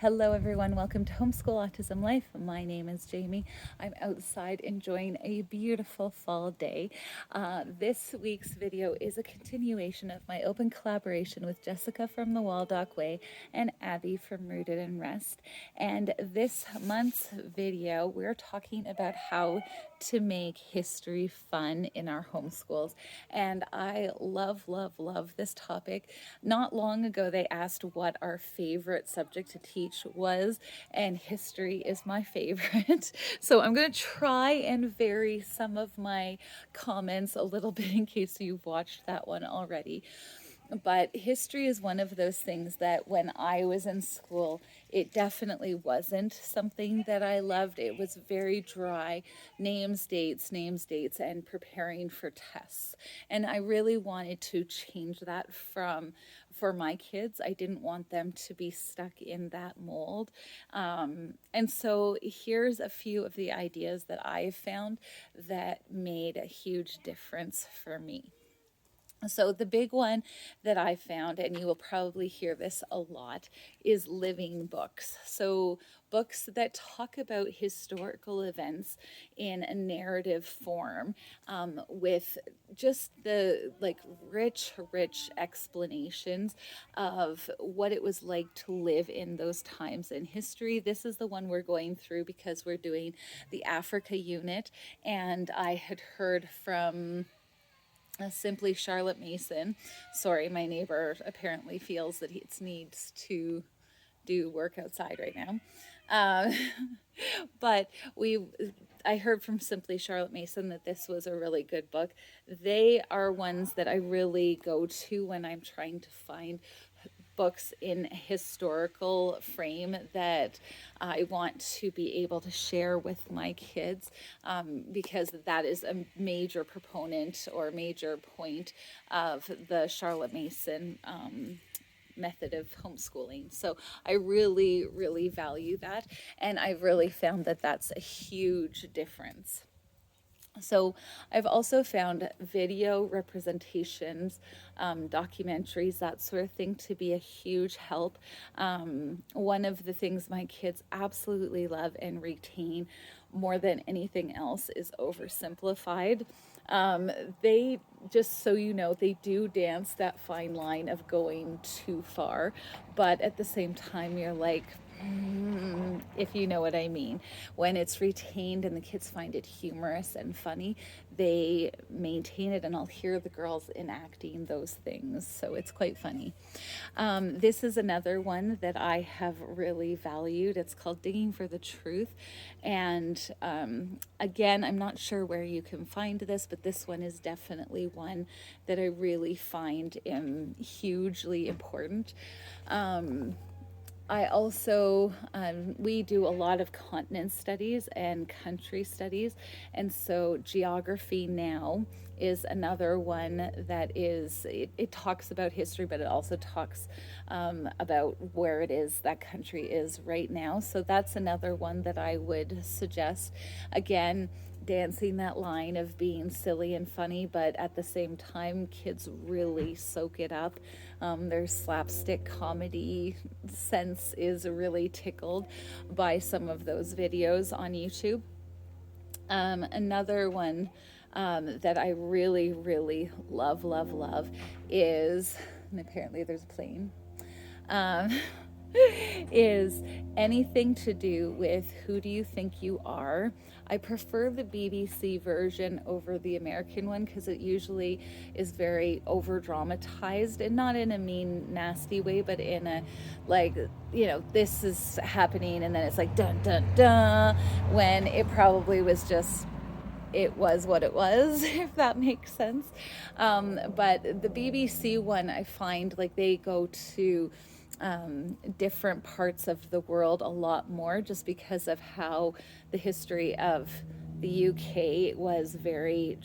Hello, everyone. Welcome to Homeschool Autism Life. My name is Jamie. I'm outside enjoying a beautiful fall day. This week's video is a continuation of my open collaboration with Jessica from the Waldock Way and Abby from Rooted and Rest. And this month's video, we're talking about how to make history fun in our homeschools. And I love this topic. Not long ago, they asked what our favorite subject to teach was, and history is my favorite. So I'm going to try and vary some of my comments a little bit in case you've watched that one already. But history is one of those things that when I was in school, it definitely wasn't something that I loved. It was very dry, names, dates, and preparing for tests. And I really wanted to change that for my kids. I didn't want them to be stuck in that mold. And so here's a few of the ideas that I found that made a huge difference for me. So the big one that I found, and you will probably hear this a lot, is living books. So books that talk about historical events in a narrative form, with just the rich explanations of what it was like to live in those times in history. This is the one we're going through because we're doing the Africa unit, and I had heard from Simply Charlotte Mason. Sorry, my neighbor apparently feels that he needs to do work outside right now. But I heard from Simply Charlotte Mason that this was a really good book. They are ones that I really go to when I'm trying to find books in historical frame that I want to be able to share with my kids, because that is a major proponent or major point of the Charlotte Mason method of homeschooling. So I really value that, and I've really found that that's a huge difference. So I've also found video representations, documentaries, that sort of thing, to be a huge help. One of the things my kids absolutely love and retain more than anything else is Oversimplified. They, just so you know, they do dance that fine line of going too far, but at the same time, you're like, if you know what I mean. When it's retained and the kids find it humorous and funny, they maintain it, and I'll hear the girls enacting those things. So it's quite funny. This is another one that I have really valued. It's called Digging for the Truth. And again, I'm not sure where you can find this, but this one is definitely one that I really find hugely important. I also, we do a lot of continent studies and country studies. And so Geography Now is another one that is, it talks about history, but it also talks about where it is that country is right now. So that's another one that I would suggest. Again, dancing that line of being silly and funny, but at the same time, kids really soak it up. Their slapstick comedy sense is really tickled by some of those videos on YouTube. Another one that I really love is, and apparently there's a plane, is anything to do with Who Do You Think You Are? I prefer the BBC version over the American one because it usually is very over dramatized, and not in a mean, nasty way, but in a this is happening and then it's like dun dun dun, when it probably was just, it was what it was, if that makes sense. But the BBC one, I find like they go to different parts of the world a lot more, just because of how the history of the UK was very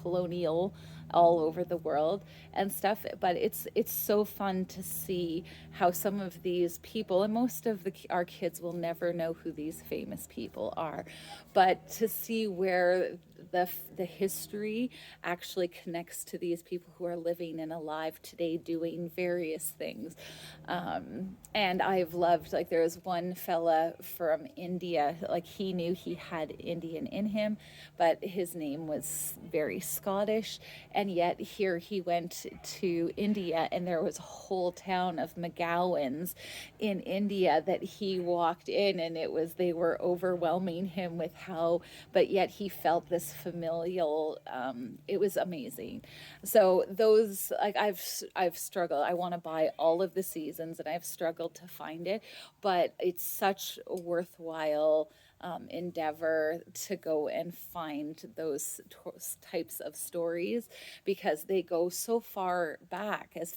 colonial all over the world and stuff. But it's so fun to see how some of these people, and most of our kids will never know who these famous people are, but to see where the history actually connects to these people who are living and alive today doing various things. And I've loved, like, there was one fella from India, like he knew he had Indian in him, but his name was very Scottish, and yet here he went to India and there was a whole town of McGowans in India that he walked in, and they were overwhelming him with how, but yet he felt this familial, it was amazing. So those, like, I've struggled. I want to buy all of the seasons and I've struggled to find it, but it's such a worthwhile endeavor to go and find those types of stories, because they go so far back as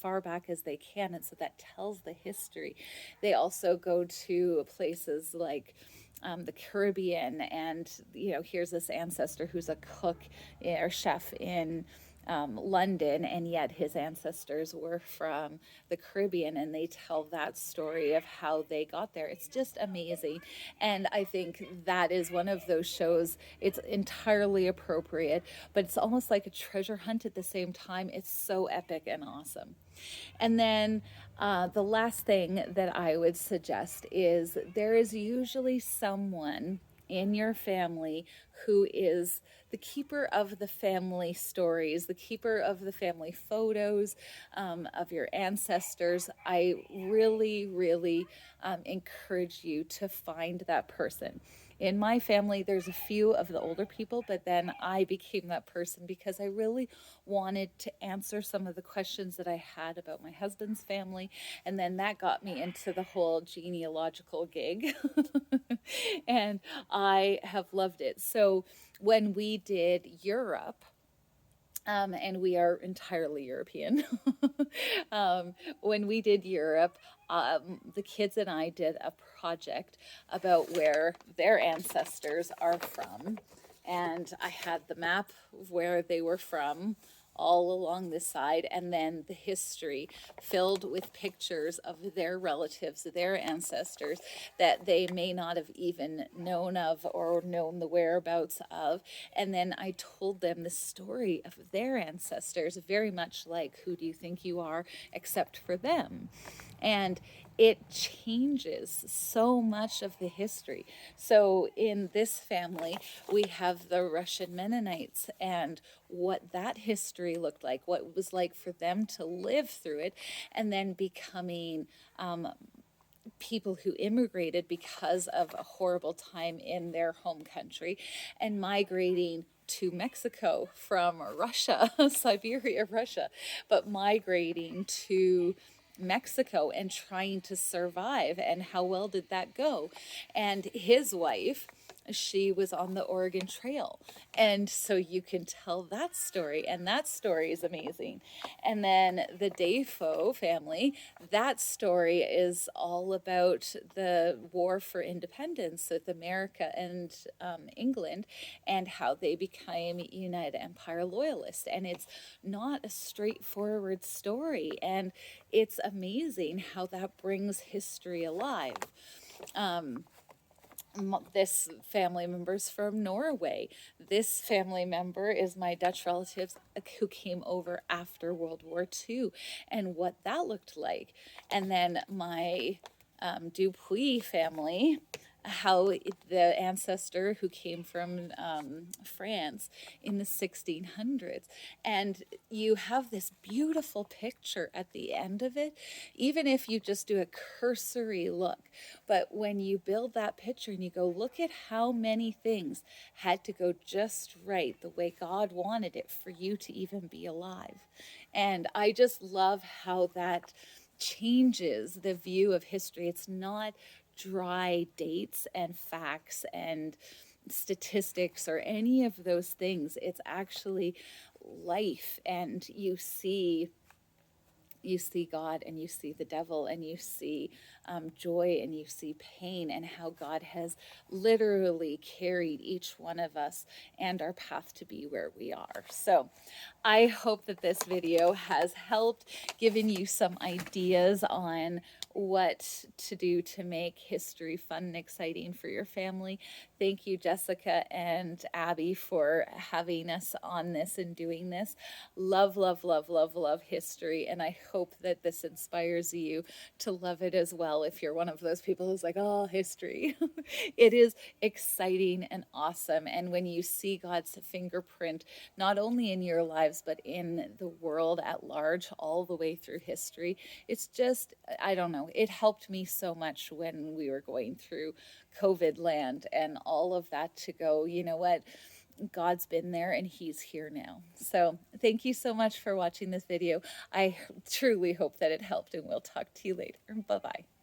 they can, and so that tells the history. They also go to places like the Caribbean, and here's this ancestor who's a cook or chef in London, and yet his ancestors were from the Caribbean, and they tell that story of how they got there. It's just amazing. And I think that is one of those shows, it's entirely appropriate, but it's almost like a treasure hunt at the same time. It's so epic and awesome. And then the last thing that I would suggest is there is usually someone in your family who is the keeper of the family stories, the keeper of the family photos of your ancestors. I really, really encourage you to find that person. In my family, there's a few of the older people, but then I became that person because I really wanted to answer some of the questions that I had about my husband's family. And then that got me into the whole genealogical gig. And I have loved it. So when we did Europe, and we are entirely European. When we did Europe, the kids and I did a project about where their ancestors are from. And I had the map of where they were from all along this side, and then the history filled with pictures of their relatives, their ancestors, that they may not have even known of or known the whereabouts of. And then I told them the story of their ancestors, very much like Who Do You Think You Are, except for them. And it changes so much of the history. So in this family, we have the Russian Mennonites and what that history looked like, what it was like for them to live through it, and then becoming people who immigrated because of a horrible time in their home country and migrating to Mexico from Russia, Siberia, Russia, but migrating to Mexico and trying to survive. And how well did that go? And his wife, she was on the Oregon Trail. And so you can tell that story, and that story is amazing. And then the Defoe family, that story is all about the war for independence with America and England, and how they became United Empire loyalists. And it's not a straightforward story, and it's amazing how that brings history alive. This family member's from Norway. This family member is my Dutch relatives who came over after World War II, and what that looked like. And then my Dupuis family, how the ancestor who came from France in the 1600s. And you have this beautiful picture at the end of it, even if you just do a cursory look. But when you build that picture and you go, look at how many things had to go just right, the way God wanted it for you to even be alive. And I just love how that changes the view of history. It's not dry dates and facts and statistics or any of those things. It's actually life, and you see God, and you see the devil, and you see joy, and you see pain, and how God has literally carried each one of us and our path to be where we are. So I hope that this video has helped, given you some ideas on what to do to make history fun and exciting for your family. Thank you, Jessica and Abby, for having us on this and doing this. Love, love, love, love, love history. And I hope that this inspires you to love it as well. If you're one of those people who's like, oh, history, it is exciting and awesome. And when you see God's fingerprint, not only in your lives, but in the world at large, all the way through history, it's just, I don't know, it helped me so much when we were going through COVID land and all of that, to go, you know what? God's been there and he's here now. So thank you so much for watching this video. I truly hope that it helped, and we'll talk to you later. Bye-bye.